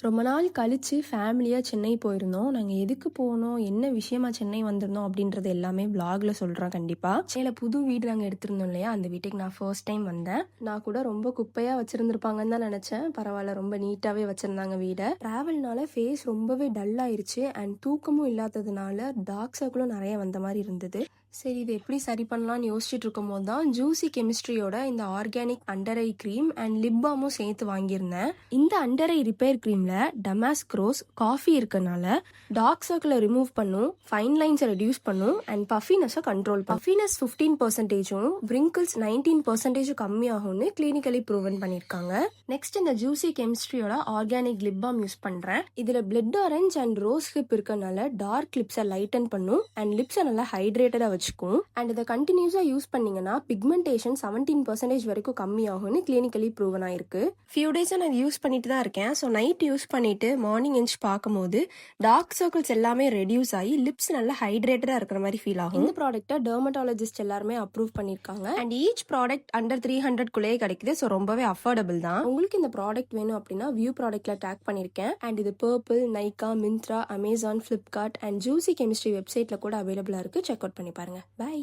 ரொம்ப நாள் கழிச்சு ஃபேமிலியாக சென்னை போயிருந்தோம். நாங்கள் எதுக்கு போனோம், என்ன விஷயமா சென்னை வந்திருந்தோம் அப்படின்றது எல்லாமே vlogல சொல்கிறோம் கண்டிப்பாக. சென்னையில் புது வீடு நாங்கள் எடுத்திருந்தோம் இல்லையா, அந்த வீட்டுக்கு நான் ஃபர்ஸ்ட் டைம் வந்தேன். நான் கூட ரொம்ப குப்பையாக வச்சுருந்துருப்பாங்கன்னு தான் நினச்சேன். பரவாயில்ல, ரொம்ப நீட்டாகவே வச்சுருந்தாங்க வீடை. ட்ராவல்னால ஃபேஸ் ரொம்பவே டல் ஆயிடுச்சு அண்ட் தூக்கமும் இல்லாததுனால டார்க் சர்க்கிளும் நிறைய வந்த மாதிரி இருந்தது. சரி, இது எப்படி சரி பண்ணலாம்னு யோசிச்சுட்டு இருக்கும் போது தான் ஜூசி கெமிஸ்ட்ரியோட இந்த organic under eye cream and lip பாமும் சேர்த்து வாங்கியிருந்தேன். இந்த அண்டர் ஐ ரிப்பேர் க்ரீமில் டமாஸ்க் ரோஸ் காஃபி இருக்கனால டார்க் சர்க்கிளை ரிமூவ் பண்ணும், ஃபைன் லைன்ஸை ரெடியூஸ் பண்ணும் அண்ட் பஃபினஸை கண்ட்ரோல் பண்ணும். பஃபினஸ் 15%, wrinkles 19% கம்மியாகும்னு கிளினிக்கலி ப்ரூவன் பண்ணியிருக்காங்க. நெக்ஸ்ட் இந்த ஜூசி கெமிஸ்ட்ரியோட ஆர்கானிக் லிப் பாம் யூஸ் பண்ணுறேன். இதில் blood orange and rose hip இருக்கனால டார்க் லிப்ஸை லைட்டன் பண்ணும் அண்ட் லிப்ஸை நல்லா ஹைட்ரேட்டடாக வச்சுக்கும். அண்ட் இதை கண்டினியூஸாக யூஸ் பண்ணீங்கன்னா பிக்மெண்டேஷன் 17% வரைக்கும் கம்மியாகும்னு கிளினிக்கலி ப்ரூவன் ஆயிருக்கு. ஃபியூ டேஸாக நான் யூஸ் பண்ணிட்டு தான் இருக்கேன். ஸோ நைட் யூஸ் பண்ணிட்டு மார்னிங் எஞ்சி பார்க்கும்போது டார்க் சர்க்கிள்ஸ் எல்லாமே ரெடியூஸ் ஆகி லிப்ஸ் நல்லா ஹைட்ரேட்டடாக இருக்கிற மாதிரி ஃபீல் ஆகும். இந்த ப்ராடக்ட்டை டெர்மட்டாலஜிஸ்ட் எல்லாருமே அப்ரூவ் பண்ணியிருக்காங்க அண்ட் ஈச் ப்ராடக்ட் அண்டர் 300 கிடைக்குது. ஸோ ரொம்பவே அஃபோர்டபுள் தான். உங்களுக்கு இந்த ப்ராடக்ட் வேணும் அப்படின்னா வியூ ப்ராடக்ட்ல டேக் பண்ணியிருக்கேன். அண்ட் இது purple, Nykaa, Myntra, Amazon, Flipkart and juicy chemistry வெப்சைட்ல கூட அவைலபிளாக இருக்கு. செக் அவுட் பண்ணி பாருங்க. பை.